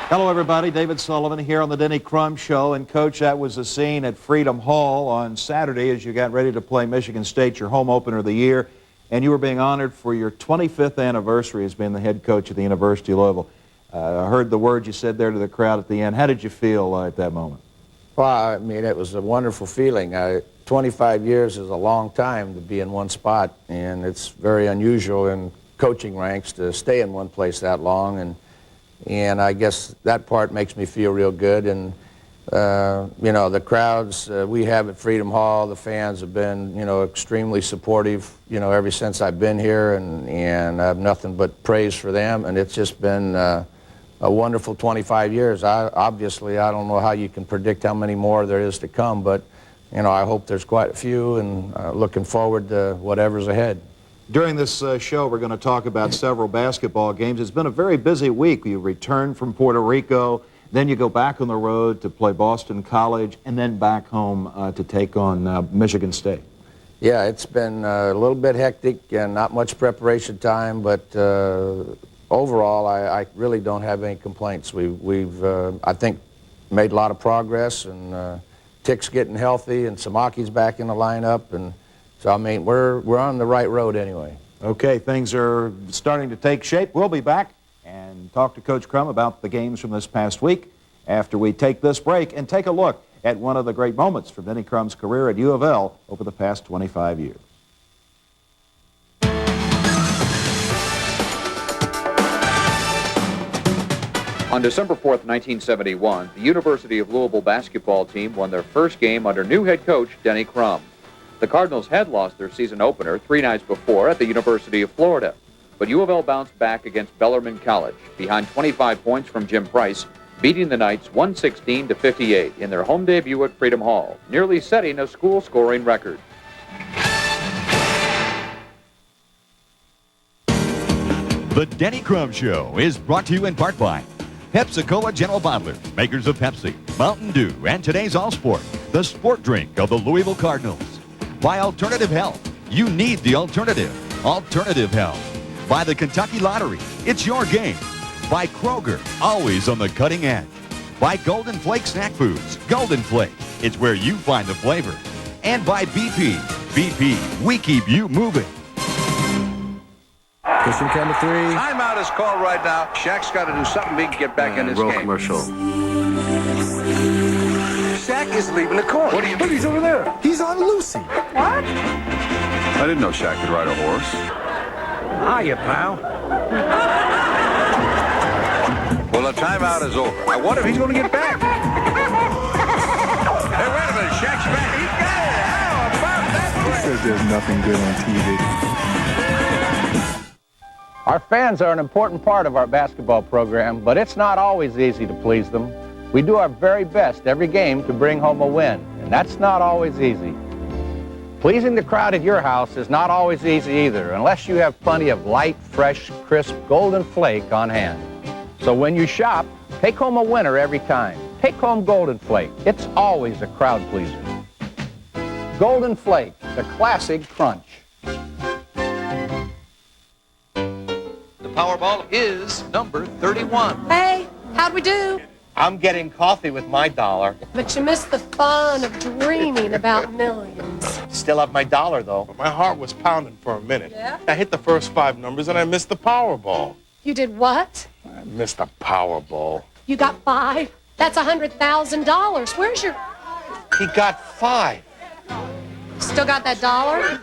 Hello, everybody. David Sullivan here on the Denny Crum Show. And, Coach, that was the scene at Freedom Hall on Saturday as you got ready to play Michigan State, your home opener of the year. And you were being honored for your 25th anniversary as being the head coach at the University of Louisville. I heard the words you said there to the crowd at the end. How did you feel at that moment? Well, I mean, it was a wonderful feeling. 25 years is a long time to be in one spot, and it's very unusual in coaching ranks to stay in one place that long. And I guess that part makes me feel real good. And, you know, the crowds we have at Freedom Hall, the fans have been, you know, extremely supportive, you know, ever since I've been here, and I have nothing but praise for them. And it's just been a wonderful 25 years. Obviously, I don't know how you can predict how many more there is to come, but, you know, I hope there's quite a few, and looking forward to whatever's ahead. During this show, we're going to talk about several basketball games. It's been a very busy week. You return from Puerto Rico, then you go back on the road to play Boston College, and then back home to take on Michigan State. Yeah, it's been a little bit hectic and not much preparation time, but overall, I really don't have any complaints. We've I think, made a lot of progress, and Tick's getting healthy, and Samaki's back in the lineup, and so, I mean, we're on the right road anyway. Okay, things are starting to take shape. We'll be back and talk to Coach Crum about the games from this past week after we take this break and take a look at one of the great moments from Denny Crum's career at U of L over the past 25 years. On December 4th, 1971, the University of Louisville basketball team won their first game under new head coach Denny Crum. The Cardinals had lost their season opener 3 nights before at the University of Florida, but U of L bounced back against Bellarmine College, behind 25 points from Jim Price, beating the Knights 116-58 in their home debut at Freedom Hall, nearly setting a school scoring record. The Denny Crum Show is brought to you in part by Pepsi-Cola General Bottlers, makers of Pepsi, Mountain Dew, and today's All-Sport, the sport drink of the Louisville Cardinals. By Alternative Health, you need the alternative. Alternative Health. By the Kentucky Lottery, it's your game. By Kroger, always on the cutting edge. By Golden Flake Snack Foods, Golden Flake, it's where you find the flavor. And by BP. BP, we keep you moving. Pushing camera 3. Timeout is called right now. Shaq's got to do something big to get back in this game. Commercial. Shaq is leaving the court. What do you mean? Look, he's over there. He's on Lucy. What? I didn't know Shaq could ride a horse. Hiya, pal. Well, the timeout is over. I wonder if he's going to get back. Hey, wait a minute. Shaq's back. He's got it. How about that? He says there's nothing good on TV. Our fans are an important part of our basketball program, but it's not always easy to please them. We do our very best every game to bring home a win, and that's not always easy. Pleasing the crowd at your house is not always easy either, unless you have plenty of light, fresh, crisp Golden Flake on hand. So when you shop, take home a winner every time. Take home Golden Flake. It's always a crowd pleaser. Golden Flake, the classic crunch. The Powerball is number 31. Hey, how'd we do? I'm getting coffee with my dollar. But you missed the fun of dreaming about millions. Still have my dollar, though. My heart was pounding for a minute. Yeah? I hit the first 5 numbers and I missed the Powerball. You did what? I missed the Powerball. You got 5? That's $100,000. Where's your... He got 5. Still got that dollar?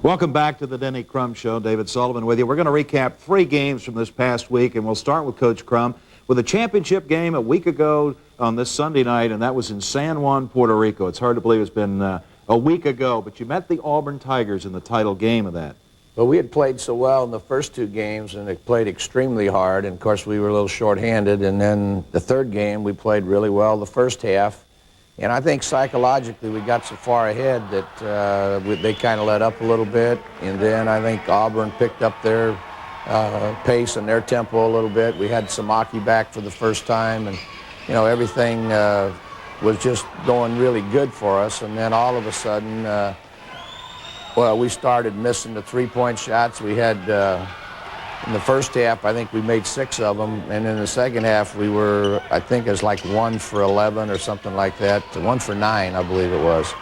Welcome back to the Denny Crum Show. David Sullivan with you. We're going to recap 3 games from this past week, and we'll start with Coach Crum with a championship game a week ago on this Sunday night, and that was in San Juan, Puerto Rico. It's hard to believe it's been a week ago, but you met the Auburn Tigers in the title game of that. Well, we had played so well in the first 2 games, and they played extremely hard, and of course we were a little short-handed, and then the 3rd game we played really well the first half. And I think psychologically we got so far ahead that they kind of let up a little bit. And then I think Auburn picked up their pace and their tempo a little bit. We had Samaki back for the first time. And, you know, everything was just going really good for us. And then all of a sudden, well, we started missing the three-point shots. We had In the first half, I think we made 6 of them, and in the second half, we were, I think it was like 1 for 11 or something like that, 1 for 9, I believe it was.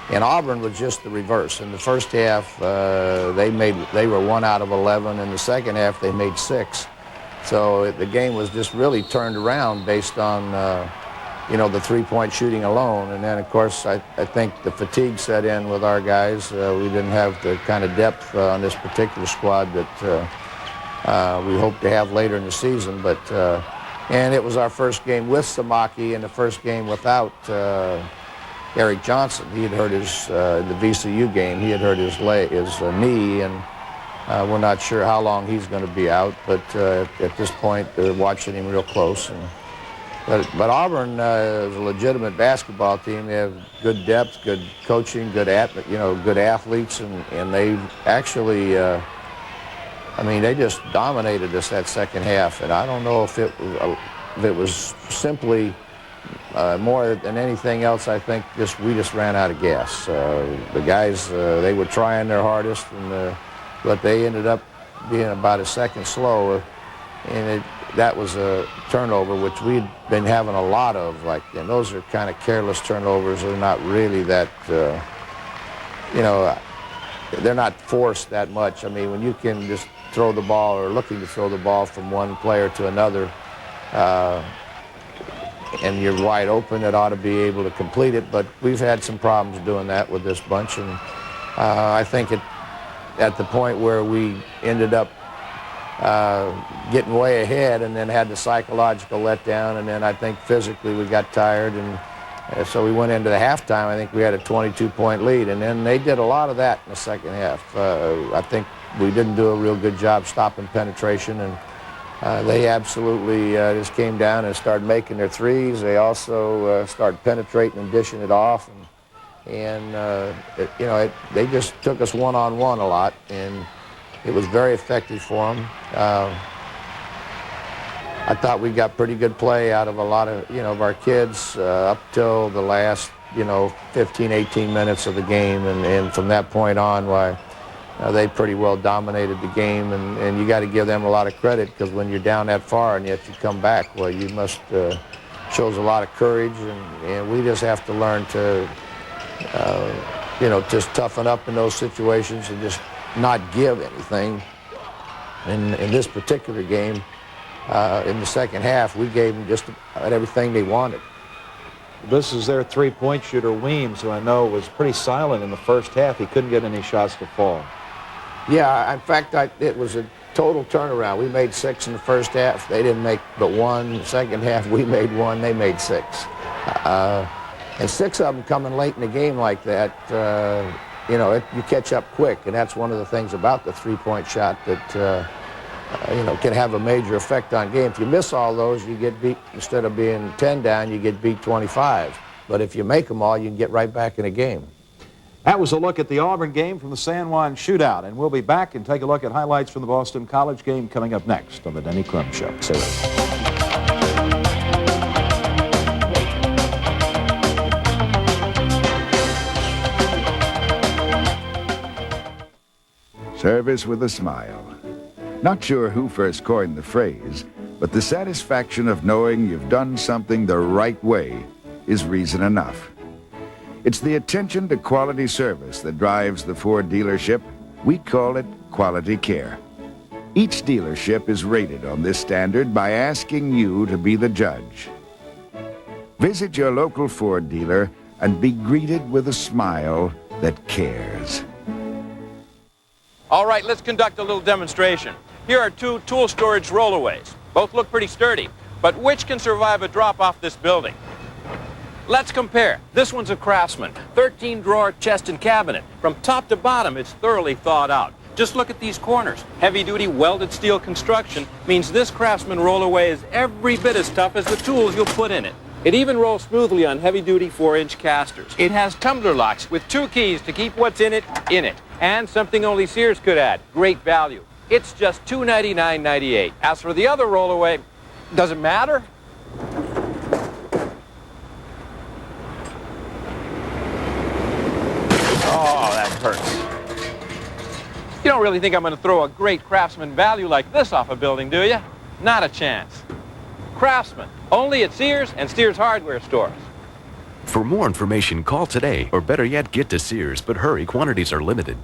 And Auburn was just the reverse. In the first half, they were 1 out of 11. In the second half, they made 6. So the game was just really turned around based on, the three-point shooting alone. And then, of course, I think the fatigue set in with our guys. We didn't have the kind of depth on this particular squad that we hope to have later in the season. But and it was our first game with Samaki and the first game without Eric Johnson. He had hurt his in the VCU game. He had hurt his knee, and we're not sure how long he's going to be out. But at this point, they're watching him real close. But Auburn is a legitimate basketball team. They have good depth, good coaching, good athletes, and they actually. They just dominated us that second half, and I don't know if it was simply more than anything else. I think we just ran out of gas. The guys, they were trying their hardest, but they ended up being about a second slow, and that was a turnover, which we'd been having a lot of. And those are kind of careless turnovers. They're not really that, they're not forced that much. I mean, when you can just throw the ball or looking to throw the ball from one player to another, and you're wide open, it ought to be able to complete it. But we've had some problems doing that with this bunch, and I think at the point where we ended up getting way ahead and then had the psychological letdown, and then I think physically we got tired, and so we went into the halftime. I think we had a 22-point lead, and then they did a lot of that in the second half. I think we didn't do a real good job stopping penetration, and they absolutely just came down and started making their threes. They also started penetrating and dishing it off, and they just took us one-on-one a lot, and it was very effective for them. I thought we got pretty good play out of a lot of our kids up till the last 15, 18 minutes of the game, and from that point on, they pretty well dominated the game, and you got to give them a lot of credit, because when you're down that far and yet you come back, well, you must shows a lot of courage, and we just have to learn to just toughen up in those situations and just not give anything. In this particular game, in the second half, we gave them just about everything they wanted. This is their three-point shooter, Weems, who I know was pretty silent in the first half. He couldn't get any shots to fall. Yeah, in fact, it was a total turnaround. We made 6 in the first half. They didn't make but 1. The second half, we made 1. They made 6. And 6 of them coming late in the game like that, you catch up quick. And that's one of the things about the three-point shot that, can have a major effect on game. If you miss all those, you get beat. Instead of being 10 down, you get beat 25. But if you make them all, you can get right back in a game. That was a look at the Auburn game from the San Juan shootout, and we'll be back and take a look at highlights from the Boston College game coming up next on the Denny Crum Show. Stay with us. Service with a smile. Not sure who first coined the phrase, but the satisfaction of knowing you've done something the right way is reason enough. It's the attention to quality service that drives the Ford dealership. We call it quality care. Each dealership is rated on this standard by asking you to be the judge. Visit your local Ford dealer and be greeted with a smile that cares. All right, let's conduct a little demonstration. Here are 2 tool storage rollaways. Both look pretty sturdy, but which can survive a drop off this building? Let's compare. This one's a Craftsman, 13-drawer chest and cabinet. From top to bottom, it's thoroughly thought out. Just look at these corners. Heavy-duty welded steel construction means this Craftsman rollaway is every bit as tough as the tools you'll put in it. It even rolls smoothly on heavy-duty 4-inch casters. It has tumbler locks with 2 keys to keep what's in it, and something only Sears could add, great value. It's just $299.98. As for the other rollaway, does it matter? Oh, that hurts. don't really think I'm going to throw a great Craftsman value like this off a building, do you? Not a chance. Craftsman, only at Sears and Sears hardware stores. For more information, call today, or better yet, get to Sears, but hurry, quantities are limited.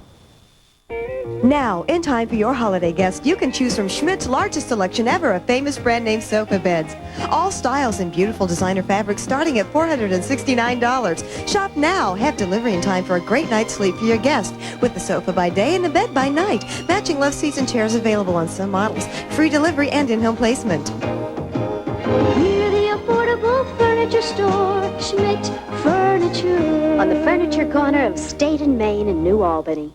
Now, in time for your holiday guest, you can choose from Schmidt's largest selection ever of famous brand name sofa beds. All styles and beautiful designer fabrics starting at $469. Shop now. Have delivery in time for a great night's sleep for your guest with the sofa by day and the bed by night. Matching love seats and chairs available on some models. Free delivery and in-home placement. We're the affordable furniture store, Schmidt Furniture. On the furniture corner of State and Main in New Albany.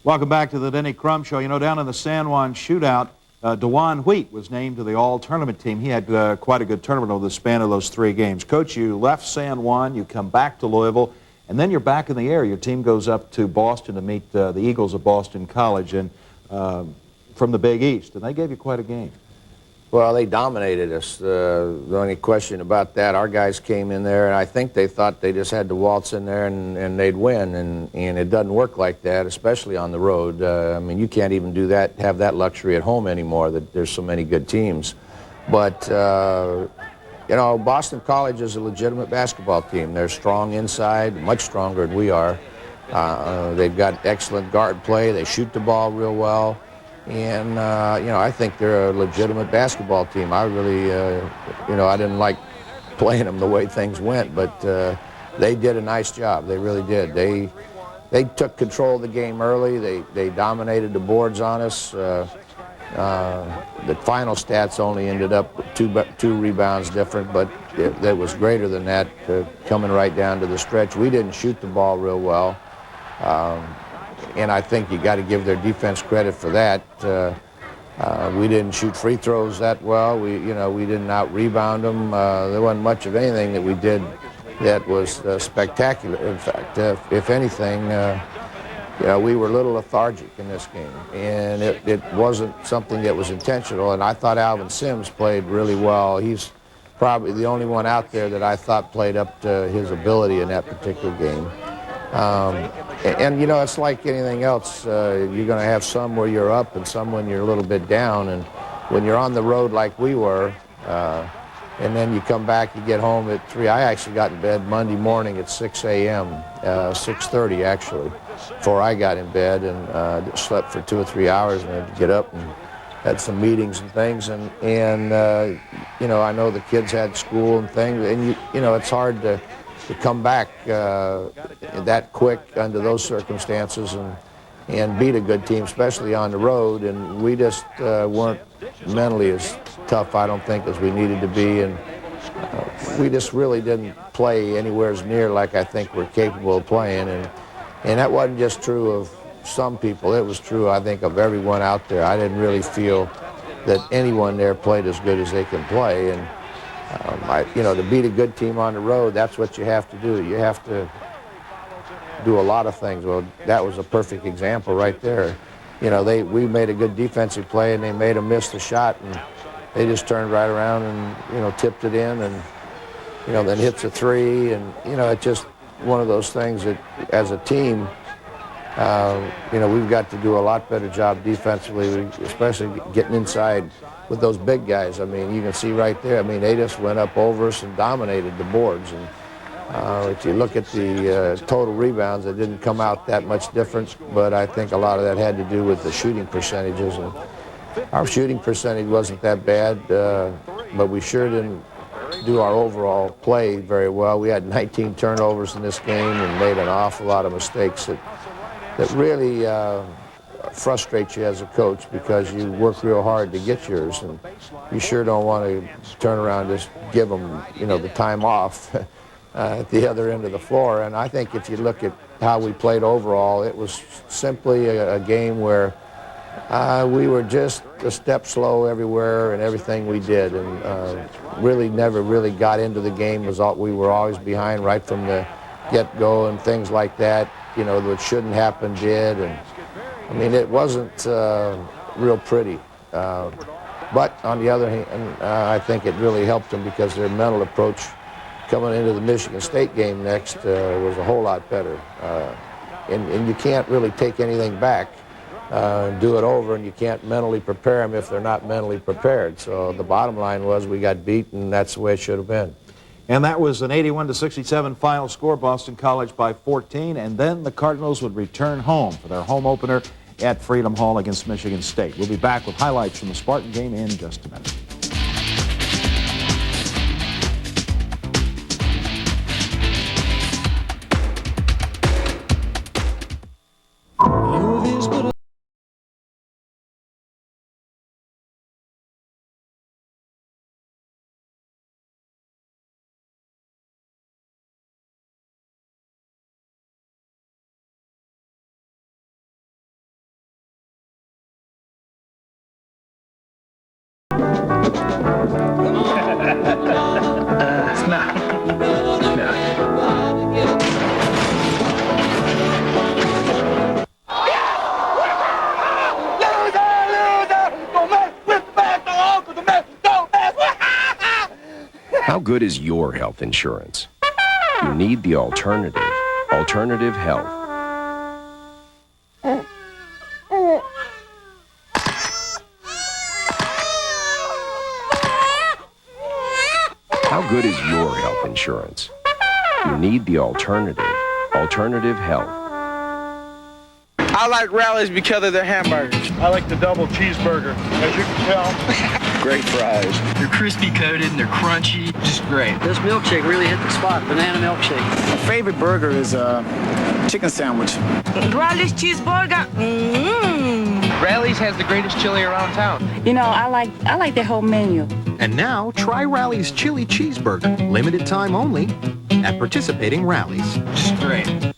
Welcome back to the Denny Crum Show. You know, down in the San Juan shootout, DeJuan Wheat was named to the all-tournament team. He had quite a good tournament over the span of those 3 games. Coach, you left San Juan, you come back to Louisville, and then you're back in the air. Your team goes up to Boston to meet the Eagles of Boston College and from the Big East, and they gave you quite a game. Well, they dominated us. The only question about that, our guys came in there, and I think they thought they just had to waltz in there and they'd win, and it doesn't work like that, especially on the road. I mean, you can't even do that, have that luxury at home anymore, that there's so many good teams. But, you know, Boston College is a legitimate basketball team. They're strong inside, much stronger than we are. They've got excellent guard play. They shoot the ball real well. And, you know, I think they're a legitimate basketball team. I really, you know, I didn't like playing them the way things went, but they did a nice job. They really did. They took control of the game early. They dominated the boards on us. The final stats only ended up with two rebounds different, but it was greater than that coming right down to the stretch. We didn't shoot the ball real well. And I think you got to give their defense credit for that. We didn't shoot free throws that well. We didn't out-rebound them. There wasn't much of anything that we did that was spectacular. In fact, if anything, you know, we were a little lethargic in this game, and it wasn't something that was intentional. And I thought Alvin Sims played really well. He's probably the only one out there that I thought played up to his ability in that particular game. And, you know, it's like anything else. You're going to have some where you're up and some when you're a little bit down. And when you're on the road like we were, and then you come back, you get home at 3. I actually got in bed Monday morning at 6 a.m., 6:30 actually, before I got in bed, and slept for 2 or 3 hours, and had to get up and had some meetings and things. And you know, I know the kids had school and things, and you know, it's hard to come back that quick under those circumstances and beat a good team, especially on the road. And we just weren't mentally as tough, I don't think, as we needed to be. And we just really didn't play anywhere near like I think we're capable of playing. And that wasn't just true of some people. It was true, I think, of everyone out there. I didn't really feel that anyone there played as good as they can play. And you know, to beat a good team on the road, that's what you have to do. You have to do a lot of things. Well, that was a perfect example right there. You know, we made a good defensive play, and they made them miss the shot, and they just turned right around and, you know, tipped it in, and, you know, then hits a 3, and, you know, it's just one of those things that, as a team, you know, we've got to do a lot better job defensively, especially getting inside with those big guys. I mean, you can see right there, I mean, they just went up over us and dominated the boards. And if you look at the total rebounds, it didn't come out that much different, but I think a lot of that had to do with the shooting percentages. And our shooting percentage wasn't that bad, but we sure didn't do our overall play very well. We had 19 turnovers in this game and made an awful lot of mistakes that really frustrates you as a coach, because you work real hard to get yours, and you sure don't want to turn around and just give them, you know, the time off at the other end of the floor. And I think if you look at how we played overall, it was simply a game where we were just a step slow everywhere and everything we did, and really never really got into the game. We were always behind right from the get-go, and things like that, you know, that shouldn't happen did. And I mean, it wasn't real pretty. But on the other hand, I think it really helped them, because their mental approach coming into the Michigan State game next was a whole lot better. and you can't really take anything back, do it over, and you can't mentally prepare them if they're not mentally prepared. So the bottom line was we got beat, and that's the way it should have been. And that was an 81-67 final score, Boston College by 14, and then the Cardinals would return home for their home opener at Freedom Hall against Michigan State. We'll be back with highlights from the Spartan game in just a minute. How good is your health insurance? You need the alternative. Alternative Health. How good is your health insurance? You need the alternative. Alternative Health. I like Rallies because of their hamburgers. I like the double cheeseburger, as you can tell. Great fries. They're crispy coated and they're crunchy. Just great. This milkshake really hit the spot. Banana milkshake. My favorite burger is a chicken sandwich. Rallies cheeseburger. Rallies has the greatest chili around town. You know, I like the whole menu. And now, try Rally's Chili Cheeseburger. Limited time only at participating Rallies. Just great.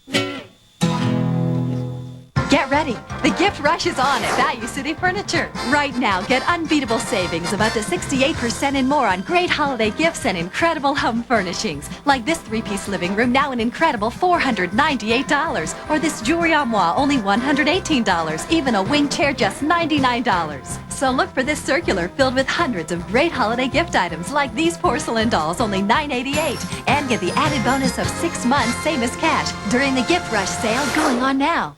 Get ready. The gift rush is on at Value City Furniture. Right now, get unbeatable savings of up to 68% and more on great holiday gifts and incredible home furnishings. Like this 3-piece living room, now an incredible $498. Or this jewelry armoire, only $118. Even a wing chair, just $99. So look for this circular filled with hundreds of great holiday gift items like these porcelain dolls, only $988. And get the added bonus of 6 months, same as cash, during the gift rush sale going on now.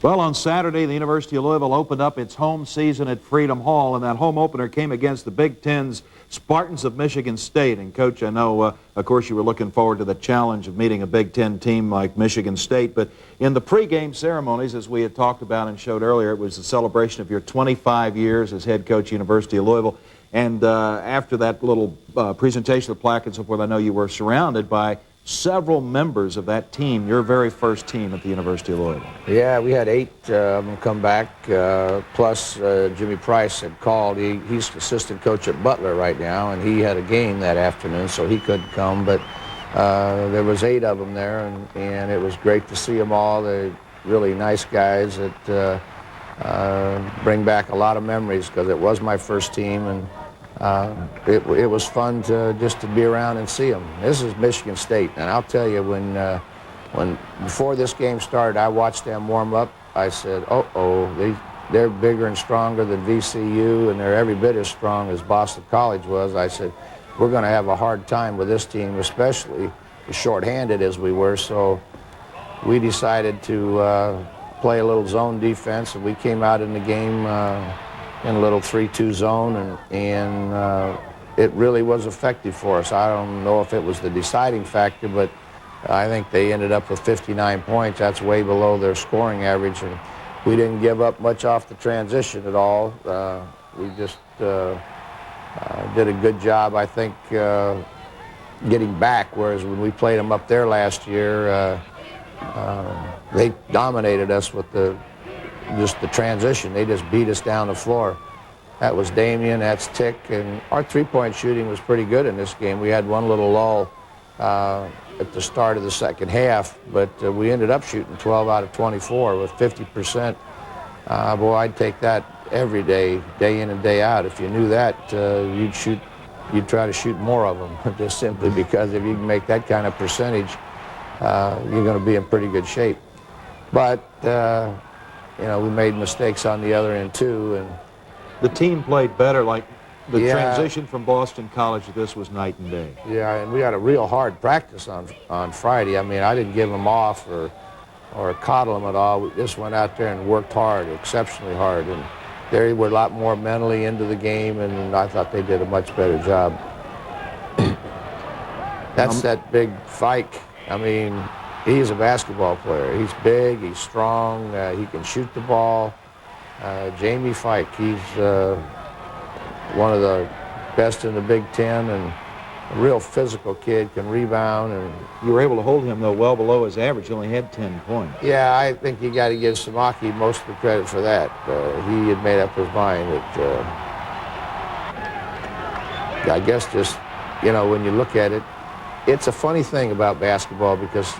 Well, on Saturday, the University of Louisville opened up its home season at Freedom Hall, and that home opener came against the Big Ten's Spartans of Michigan State. And, Coach, I know, of course, you were looking forward to the challenge of meeting a Big Ten team like Michigan State, but in the pregame ceremonies, as we had talked about and showed earlier, it was a celebration of your 25 years as head coach, University of Louisville. And after that little presentation of the plaque and so forth, I know you were surrounded by several members of that team, your very first team at the University of Louisville. Yeah, we had 8 of them come back, plus Jimmy Price had called. He's assistant coach at Butler right now, and he had a game that afternoon, so he couldn't come. But there was 8 of them there, and it was great to see them all. They're really nice guys that bring back a lot of memories because it was my first team, and it was fun just to be around and see them. This is Michigan State, and I'll tell you, when before this game started, I watched them warm up. I said, they're bigger and stronger than VCU, and they're every bit as strong as Boston College was. I said, we're going to have a hard time with this team, especially as shorthanded as we were. So we decided to play a little zone defense, and we came out in the game in a little 3-2 zone, and it really was effective for us. I don't know if it was the deciding factor, but I think they ended up with 59 points. That's way below their scoring average, and we didn't give up much off the transition at all. We just did a good job, I think, getting back, whereas when we played them up there last year, they dominated us with just the transition. They just beat us down the floor. That was Damien, that's Tick, and our three-point shooting was pretty good in this game. We had one little lull at the start of the second half, but we ended up shooting 12 out of 24 with 50%. Boy, I'd take that every day, day in and day out. If you knew that, you'd try to shoot more of them, just simply because if you can make that kind of percentage, you're going to be in pretty good shape. But you know, we made mistakes on the other end too, and the team played better, like The transition from Boston College to this was night and day. Yeah, and we had a real hard practice on Friday. I mean, I didn't give them off or coddle them at all. We just went out there and worked hard, exceptionally hard. And they were a lot more mentally into the game, and I thought they did a much better job. That's that big Fike. I mean, he's a basketball player. He's big, he's strong, he can shoot the ball. Jamie Fike, he's one of the best in the Big Ten, and a real physical kid, can rebound. And you were able to hold him, though, well below his average. He only had 10 points. Yeah, I think you got to give Samaki most of the credit for that. He had made up his mind that, I guess just, you know, when you look at it, it's a funny thing about basketball because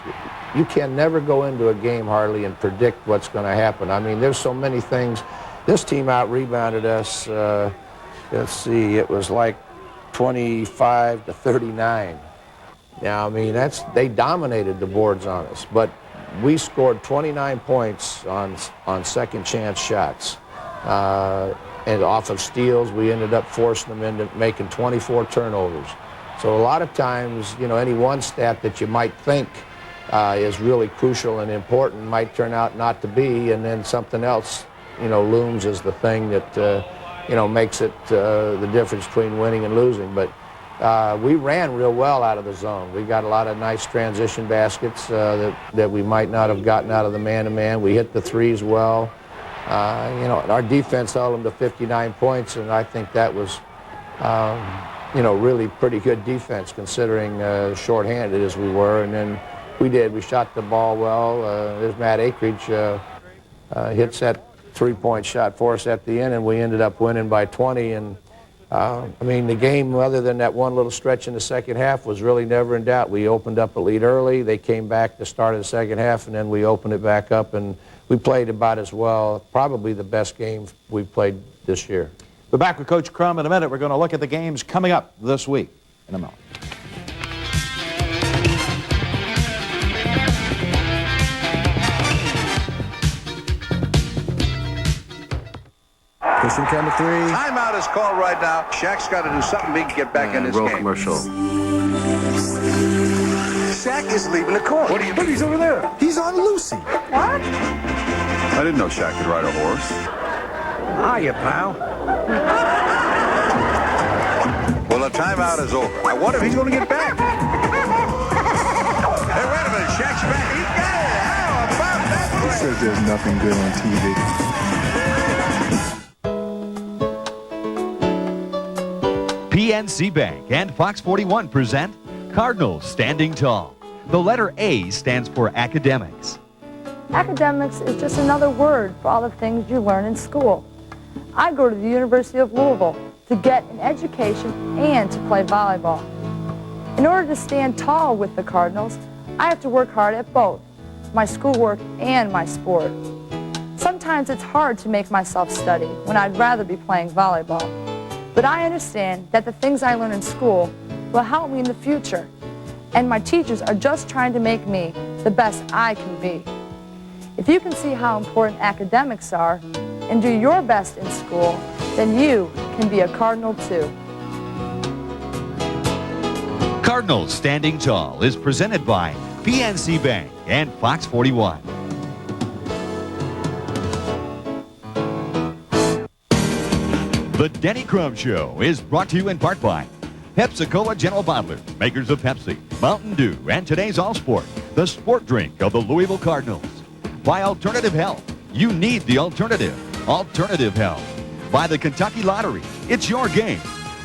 you can never go into a game hardly and predict what's going to happen. I mean, there's so many things. This team out-rebounded us, let's see, it was like 25-39. Now, I mean, they dominated the boards on us, but we scored 29 points on second chance shots. And off of steals, we ended up forcing them into making 24 turnovers. So a lot of times, you know, any one stat that you might think is really crucial and important might turn out not to be, and then something else, you know, looms as the thing that, you know, makes it the difference between winning and losing. But we ran real well out of the zone. We got a lot of nice transition baskets that we might not have gotten out of the man-to-man. We hit the threes well. You know, our defense held them to 59 points, and I think that was, you know, really pretty good defense considering shorthanded as we were. And then we shot the ball well. There's Matt Akridge hits that three-point shot for us at the end, and we ended up winning by 20. And I mean, the game, other than that one little stretch in the second half, was really never in doubt. We opened up a lead early. They came back to start of the second half, and then we opened it back up, and we played about as well. Probably the best game we've played this year. We're back with Coach Crum in a minute. We're going to look at the games coming up this week in a moment. Pushing count to three. Timeout is called right now. Shaq's got to do something big to get back in this game. Commercial. Shaq is leaving the court. What are you doing? He's over there. He's on Lucy. What? I didn't know Shaq could ride a horse. Hiya, pal. Well, the timeout is over. I wonder if he's going to get back. Hey, wait a minute. Shaq's back. He got it. How about that? He says there's nothing good on TV. PNC Bank and Fox 41 present Cardinal Standing Tall. The letter A stands for academics. Academics is just another word for all the things you learn in school. I go to the University of Louisville to get an education and to play volleyball. In order to stand tall with the Cardinals, I have to work hard at both, my schoolwork and my sport. Sometimes it's hard to make myself study when I'd rather be playing volleyball. But I understand that the things I learn in school will help me in the future, and my teachers are just trying to make me the best I can be. If you can see how important academics are and do your best in school, then you can be a Cardinal too. Cardinal Standing Tall is presented by PNC Bank and Fox 41. The Denny Crum Show is brought to you in part by Pepsi-Cola General Bottlers, makers of Pepsi, Mountain Dew, and today's All Sport, the sport drink of the Louisville Cardinals. By Alternative Health, you need the alternative. Alternative Health. By the Kentucky Lottery, it's your game.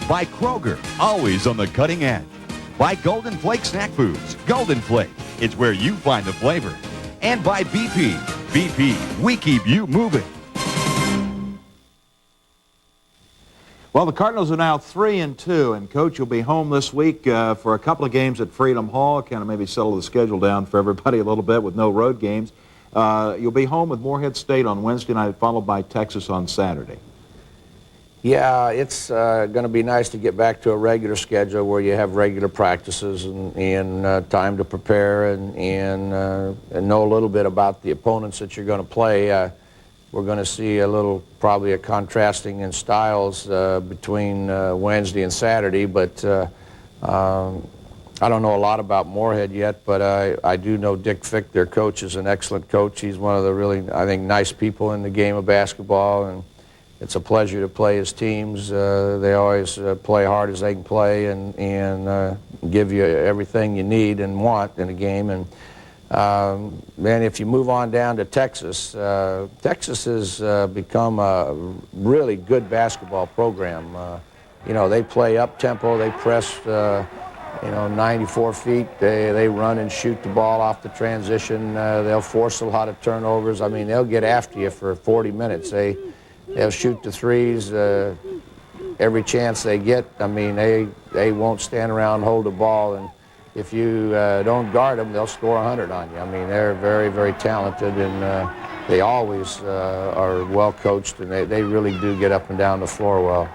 By Kroger, always on the cutting edge. By Golden Flake Snack Foods, Golden Flake, it's where you find the flavor. And by BP. BP, we keep you moving. Well, the Cardinals are now 3-2, and Coach, you'll be home this week for a couple of games at Freedom Hall, kind of maybe settle the schedule down for everybody a little bit with no road games. You'll be home with Morehead State on Wednesday night, followed by Texas on Saturday. Yeah, it's going to be nice to get back to a regular schedule where you have regular practices and time to prepare and know a little bit about the opponents that you're going to play. we're going to see probably a contrasting in styles between Wednesday and Saturday, but I don't know a lot about Moorhead yet, but I do know Dick Fick, their coach, is an excellent coach. He's one of the really, I think, nice people in the game of basketball, and it's a pleasure to play his teams. They always play hard as they can play and give you everything you need and want in a game. And then if you move on down to Texas, Texas has become a really good basketball program. You know, they play up-tempo, they press 94 feet. They run and shoot the ball off the transition. They'll force a lot of turnovers. I mean, they'll get after you for 40 minutes. They'll shoot the threes every chance they get. I mean, they won't stand around and hold the ball, and if you don't guard them, they'll score 100 on you. I mean, they're very, very talented, and they always are well coached, and they really do get up and down the floor well.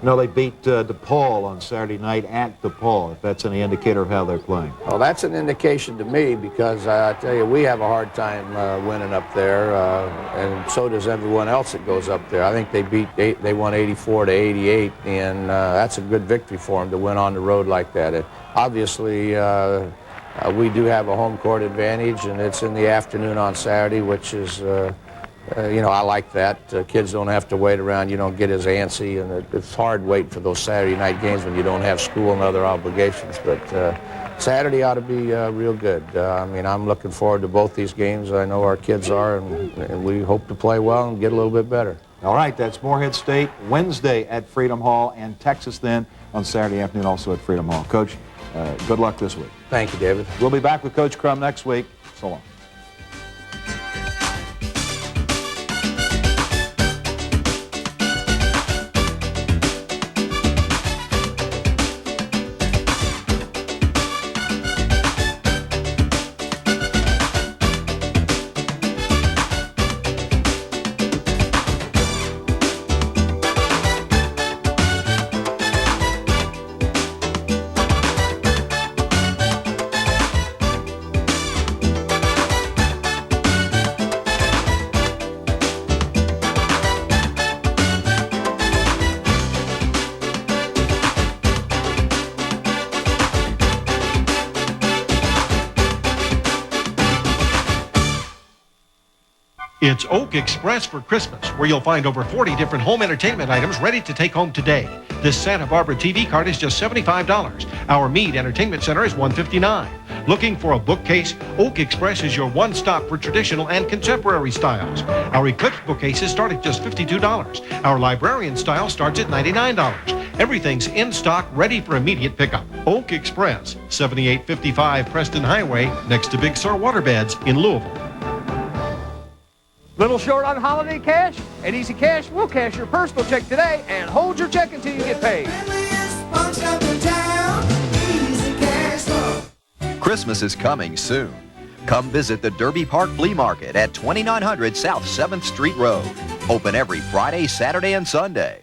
You know, they beat DePaul on Saturday night at DePaul, if that's any indicator of how they're playing. Well, that's an indication to me, because I tell you, we have a hard time winning up there, and so does everyone else that goes up there. I think they won 84-88, and that's a good victory for them to win on the road like that. Obviously, we do have a home court advantage, and it's in the afternoon on Saturday, which is you know, I like that. Kids don't have to wait around. You don't get as antsy, and it's hard waiting for those Saturday night games when you don't have school and other obligations. But Saturday ought to be real good. I mean, I'm looking forward to both these games. I know our kids are, and we hope to play well and get a little bit better. All right, that's Moorhead State Wednesday at Freedom Hall, and Texas then on Saturday afternoon also at Freedom Hall. Coach, good luck this week. Thank you, David. We'll be back with Coach Crum next week. So long. It's Oak Express for Christmas, where you'll find over 40 different home entertainment items ready to take home today. This Santa Barbara TV card is just $75. Our Meade Entertainment Center is $159. Looking for a bookcase? Oak Express is your one-stop for traditional and contemporary styles. Our Eclipse bookcases start at just $52. Our Librarian style starts at $99. Everything's in stock, ready for immediate pickup. Oak Express, 7855 Preston Highway, next to Big Sur Waterbeds in Louisville. Little short on holiday cash? At Easy Cash, we'll cash your personal check today and hold your check until you get paid. Christmas is coming soon. Come visit the Derby Park Flea Market at 2900 South 7th Street Road. Open every Friday, Saturday, and Sunday.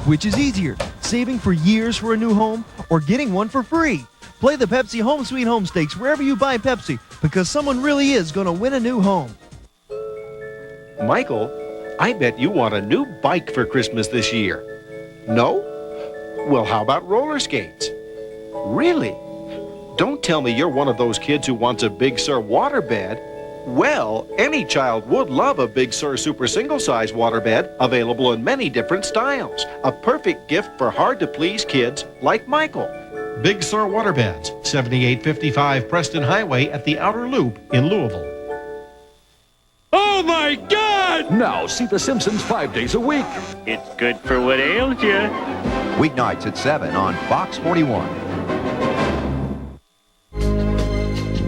Which is easier, saving for years for a new home or getting one for free? Play the Pepsi Home Sweet Home Stakes wherever you buy Pepsi, because someone really is going to win a new home. Michael, I bet you want a new bike for Christmas this year. No? Well, how about roller skates? Really? Don't tell me you're one of those kids who wants a Big Sur waterbed. Well, any child would love a Big Sur Super Single-Size waterbed, available in many different styles. A perfect gift for hard-to-please kids like Michael. Big Sur Waterbeds, 7855 Preston Highway at the Outer Loop in Louisville. Oh my God! Now see The Simpsons 5 days a week. It's good for what ails you. Weeknights at 7 on Fox 41.